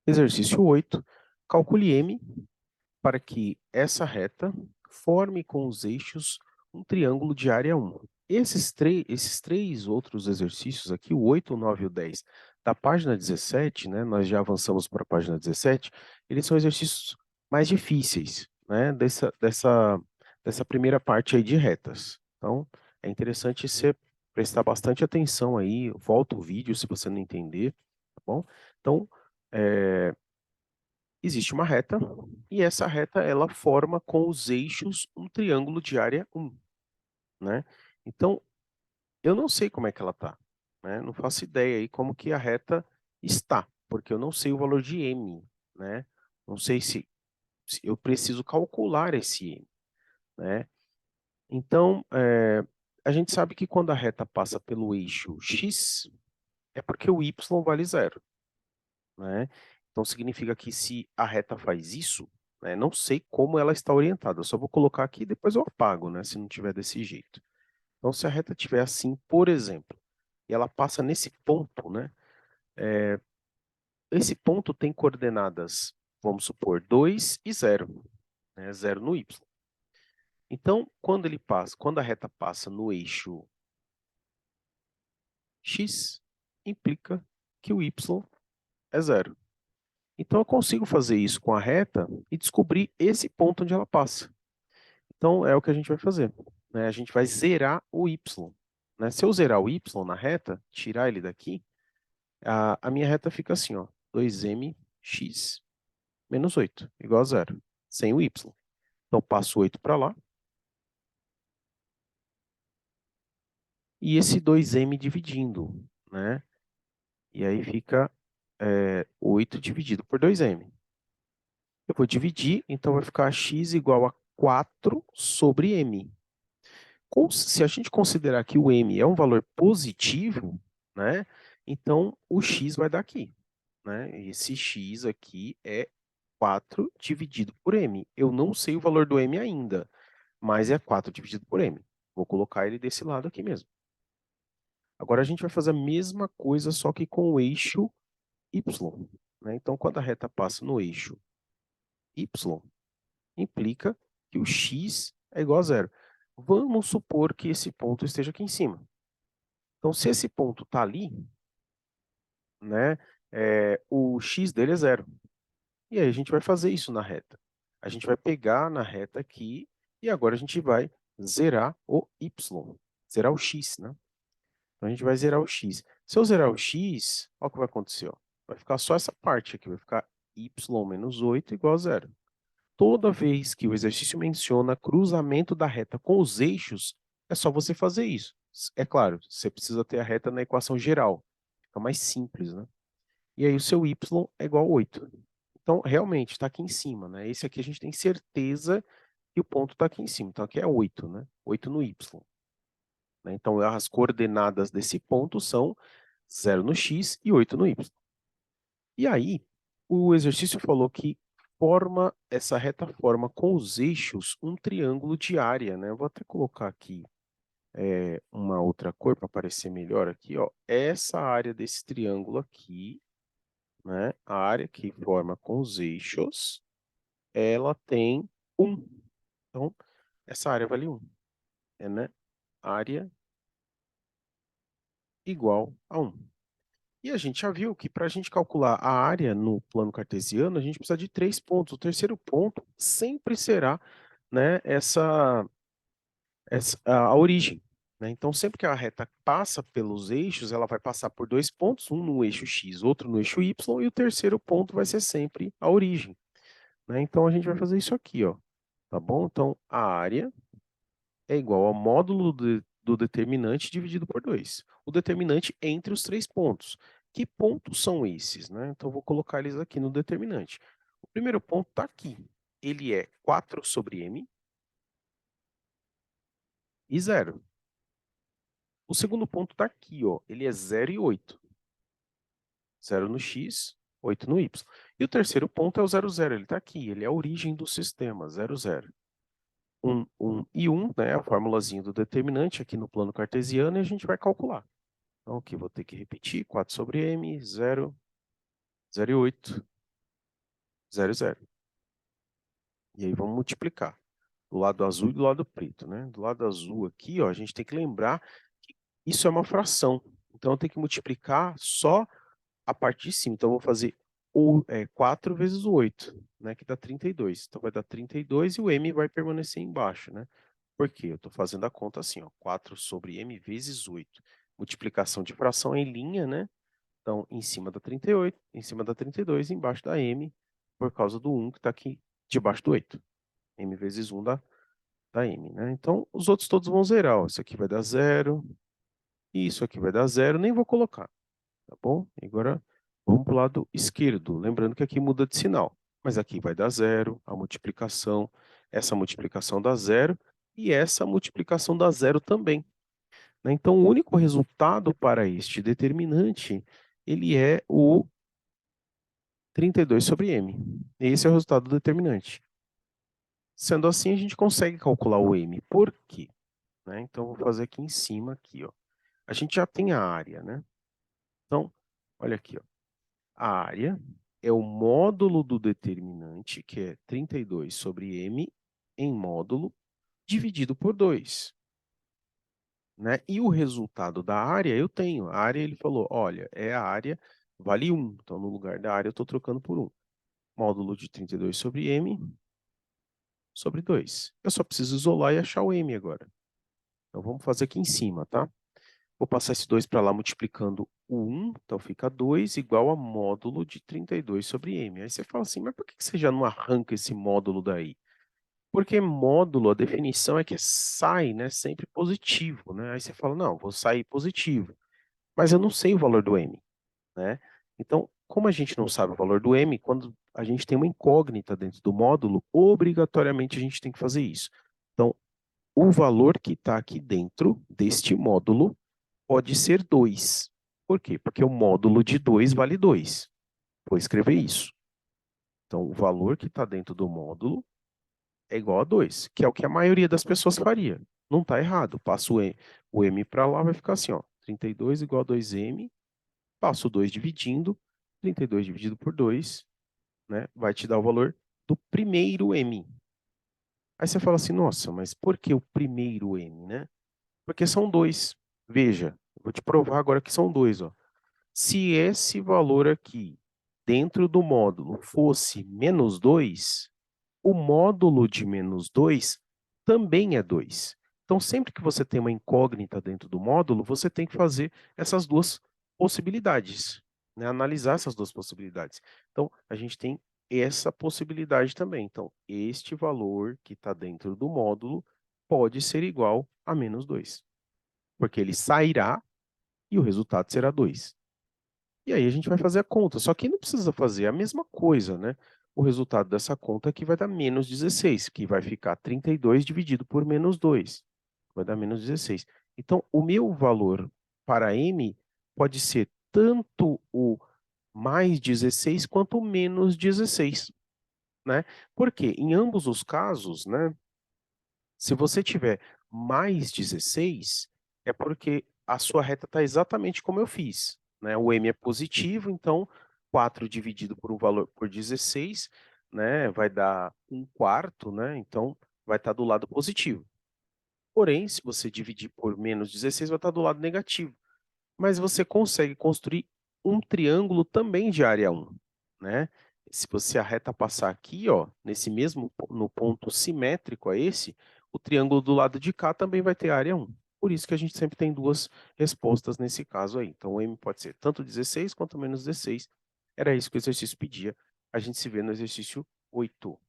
Exercício 8. Calcule M para que essa reta forme com os eixos um triângulo de área 1. Esses três outros exercícios aqui, o 8, o 9 e o 10, da página 17, né, nós já avançamos para a página 17, eles são exercícios mais difíceis, né, dessa primeira parte aí de retas. Então, é interessante você prestar bastante atenção aí, volta o vídeo se você não entender, tá bom? Então, existe uma reta, e essa reta ela forma com os eixos um triângulo de área 1, né? Então, eu não sei como é que ela está, né? Não faço ideia aí como que a reta está, porque eu não sei o valor de m, né? Não sei se eu preciso calcular esse m, né? Então, a gente sabe que quando a reta passa pelo eixo x, é porque o y vale zero, né? Então significa que se a reta faz isso, né, não sei como ela está orientada, eu só vou colocar aqui e depois eu apago, né, se não tiver desse jeito. Então se a reta tiver assim, por exemplo, e ela passa nesse ponto, né, esse ponto tem coordenadas, vamos supor, 2 e 0, né, 0 no y. Então, quando a reta passa no eixo x, implica que o y é zero. Então, eu consigo fazer isso com a reta e descobrir esse ponto onde ela passa. Então, é o que a gente vai fazer, né? A gente vai zerar o y, né? Se eu zerar o y na reta, tirar ele daqui, a minha reta fica assim, ó, 2mx menos 8, igual a zero, sem o y. Então, passo 8 para lá. E esse 2m dividindo, né? E aí fica 8 dividido por 2m. Eu vou dividir, então vai ficar x igual a 4 sobre m. Se a gente considerar que o m é um valor positivo, né, então o x vai dar aqui, né? Esse x aqui é 4 dividido por m. Eu não sei o valor do m ainda, mas é 4 dividido por m. Vou colocar ele desse lado aqui mesmo. Agora a gente vai fazer a mesma coisa, só que com o eixo y, né? Então, quando a reta passa no eixo y, implica que o x é igual a zero. Vamos supor que esse ponto esteja aqui em cima. Então, se esse ponto está ali, né, o x dele é zero. E aí a gente vai fazer isso na reta. A gente vai pegar na reta aqui e agora a gente vai zerar o y, zerar o x, né? Então a gente vai zerar o x. Se eu zerar o x, olha o que vai acontecer, ó. Vai ficar só essa parte aqui, vai ficar y menos 8 igual a zero. Toda vez que o exercício menciona cruzamento da reta com os eixos, é só você fazer isso. É claro, você precisa ter a reta na equação geral. Fica mais simples, né? E aí o seu y é igual a 8. Então, realmente, está aqui em cima, né? Esse aqui a gente tem certeza que o ponto está aqui em cima. Então, aqui é 8, né? 8 no y. Né? Então, as coordenadas desse ponto são 0 no x e 8 no y. E aí, o exercício falou que essa reta forma com os eixos um triângulo de área, né? Eu vou até colocar aqui uma outra cor para aparecer melhor aqui, ó. Essa área desse triângulo aqui, né? A área que forma com os eixos, ela tem 1. Então, essa área vale 1, né? Área igual a 1. E a gente já viu que para a gente calcular a área no plano cartesiano, a gente precisa de 3 pontos. O terceiro ponto sempre será, né, a origem. Né? Então, sempre que a reta passa pelos eixos, ela vai passar por 2 pontos, um no eixo x, outro no eixo y, e o terceiro ponto vai ser sempre a origem. Né? Então, a gente vai fazer isso aqui, ó. Tá bom? Então, a área é igual ao módulo do determinante dividido por 2. O determinante entre os 3 pontos. Que pontos são esses? Né? Então, vou colocar eles aqui no determinante. O primeiro ponto está aqui. Ele é 4 sobre m e 0. O segundo ponto está aqui. Ó. Ele é 0 e 8. 0 no x, 8 no y. E o terceiro ponto é o 0, 0. Ele está aqui. Ele é a origem do sistema, 0, 0. 1, 1 e 1, né? A formulazinha do determinante aqui no plano cartesiano, e a gente vai calcular. Então, aqui vou ter que repetir, 4 sobre m, 0, 0 e 8. 0, 0. E aí vamos multiplicar. Do lado azul e do lado preto, né? Do lado azul aqui, ó, a gente tem que lembrar que isso é uma fração. Então, eu tenho que multiplicar só a parte de cima. Então, eu vou fazer 4 vezes o 8, né? Que dá 32. Então, vai dar 32 e o m vai permanecer embaixo, né? Por quê? Eu estou fazendo a conta assim, ó, 4 sobre m vezes 8. Multiplicação de fração em linha, né? Então, em cima da 38, em cima da 32, embaixo da m, por causa do 1 que está aqui debaixo do 8. M vezes 1 dá m, né? Então, os outros todos vão zerar. Ó. Isso aqui vai dar 0, e isso aqui vai dar 0, nem vou colocar, tá bom? E agora, vamos para o lado esquerdo. Lembrando que aqui muda de sinal. Mas aqui vai dar 0, a multiplicação, essa multiplicação dá 0, e essa multiplicação dá 0 também. Né? Então, o único resultado para este determinante, ele é o 32 sobre m. Esse é o resultado do determinante. Sendo assim, a gente consegue calcular o m. Por quê? Né? Então, vou fazer aqui em cima, aqui, ó. A gente já tem a área, né? Então, olha aqui, ó. A área é o módulo do determinante, que é 32 sobre m, em módulo, dividido por 2. Né? E o resultado da área eu tenho. A área, ele falou, olha, é a área, vale 1. Então, no lugar da área, eu estou trocando por 1. Módulo de 32 sobre m sobre 2. Eu só preciso isolar e achar o m agora. Então, vamos fazer aqui em cima, tá? Vou passar esse 2 para lá multiplicando o 1, então fica 2 igual a módulo de 32 sobre m. Aí você fala assim, mas por que você já não arranca esse módulo daí? Porque módulo, a definição é que sai, né, sempre positivo, né? Aí você fala, não, vou sair positivo, mas eu não sei o valor do m, né? Então, como a gente não sabe o valor do m, quando a gente tem uma incógnita dentro do módulo, obrigatoriamente a gente tem que fazer isso. Então, o valor que está aqui dentro deste módulo pode ser 2. Por quê? Porque o módulo de 2 vale 2. Vou escrever isso. Então, o valor que está dentro do módulo é igual a 2, que é o que a maioria das pessoas faria. Não está errado. Passo o m para lá, vai ficar assim, ó, 32 igual a 2m, passo o 2 dividindo, 32 dividido por 2, né, vai te dar o valor do primeiro m. Aí você fala assim, nossa, mas por que o primeiro m, né? Porque são 2. Veja, vou te provar agora que são 2, ó. Se esse valor aqui, dentro do módulo, fosse menos 2, o módulo de menos 2 também é 2. Então, sempre que você tem uma incógnita dentro do módulo, você tem que fazer essas duas possibilidades, né? Analisar essas duas possibilidades. Então, a gente tem essa possibilidade também. Então, este valor que está dentro do módulo pode ser igual a menos 2, porque ele sairá e o resultado será 2. E aí a gente vai fazer a conta, só que não precisa fazer a mesma coisa, né? O resultado dessa conta aqui vai dar menos 16, que vai ficar 32 dividido por menos 2. Vai dar menos 16. Então, o meu valor para m pode ser tanto o mais 16 quanto o menos 16, né? Porque em ambos os casos, né, se você tiver mais 16, é porque a sua reta está exatamente como eu fiz, né? O m é positivo, então 4 dividido por um valor por 16, né, vai dar 1/4, né? Então vai estar do lado positivo. Porém, se você dividir por menos 16, vai estar do lado negativo. Mas você consegue construir um triângulo também de área 1, né? Se você a reta passar aqui, ó, nesse mesmo no ponto simétrico a esse, o triângulo do lado de cá também vai ter área 1. Por isso que a gente sempre tem duas respostas nesse caso aí. Então, o m pode ser tanto 16 quanto menos 16. Era isso que o exercício pedia. A gente se vê no exercício 8.